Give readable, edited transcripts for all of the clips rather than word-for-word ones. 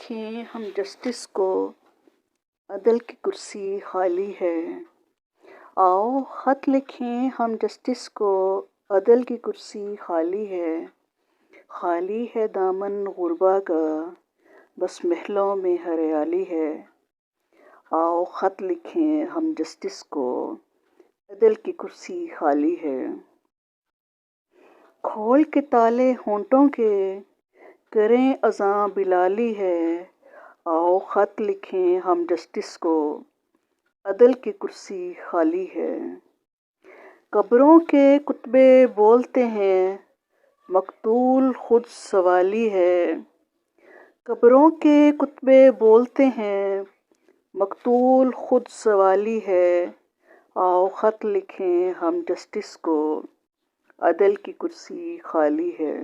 لکھیں ہم جسٹس کو، عدل کی کرسی خالی ہے۔ آؤ خط لکھیں ہم جسٹس کو، عدل کی کرسی خالی ہے۔ خالی ہے دامن غربا کا، بس محلوں میں ہریالی ہے۔ آؤ خط لکھیں ہم جسٹس کو، عدل کی کرسی خالی ہے۔ کھول کے تالے ہونٹوں کے، کریں اذاں بلالی ہے۔ آؤ خط لکھیں ہم جسٹس کو، عدل کی کرسی خالی ہے۔ قبروں کے کتبے بولتے ہیں، مقتول خود سوالی ہے۔ قبروں کے کتبے بولتے ہیں، مقتول خود سوالی ہے۔ آؤ خط لکھیں ہم جسٹس کو، عدل کی کرسی خالی ہے۔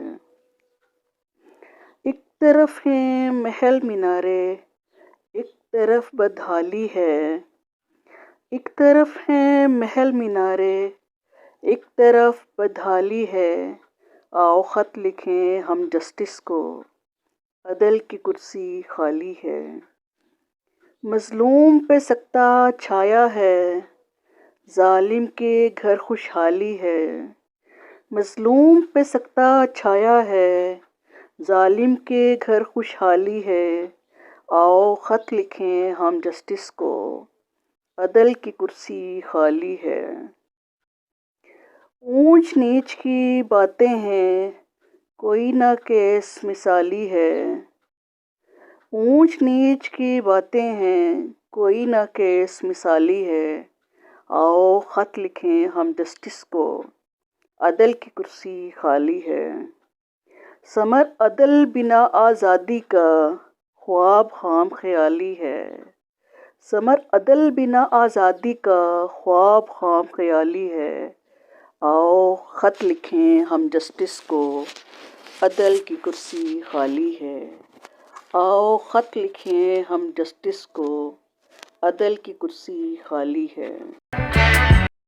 ایک طرف ہیں محل مینارے، ایک طرف بدحالی ہے۔ ایک طرف ہیں محل مینارے، ایک طرف بدحالی ہے۔ آؤ خط لکھیں ہم جسٹس کو، عدل کی کرسی خالی ہے۔ مظلوم پہ سکتہ چھایا ہے، ظالم کے گھر خوشحالی ہے۔ مظلوم پہ سکتہ چھایا ہے، ظالم کے گھر خوشحالی ہے۔ آؤ خط لکھیں ہم جسٹس کو، عدل کی کرسی خالی ہے۔ اونچ نیچ کی باتیں ہیں، کوئی نہ کیس مثالی ہے۔ اونچ نیچ کی باتیں ہیں، کوئی نہ کیس مثالی ہے۔ آؤ خط لکھیں ہم جسٹس کو، عدل کی کرسی خالی ہے۔ ثمر عدل بنا آزادی کا، خواب خام خیالی ہے۔ ثمر عدل بنا آزادی کا، خواب خام خیالی ہے۔ آؤ خط لکھیں ہم جسٹس کو، عدل کی کرسی خالی ہے۔ آؤ خط لکھیں ہم جسٹس کو، عدل کی کرسی خالی ہے۔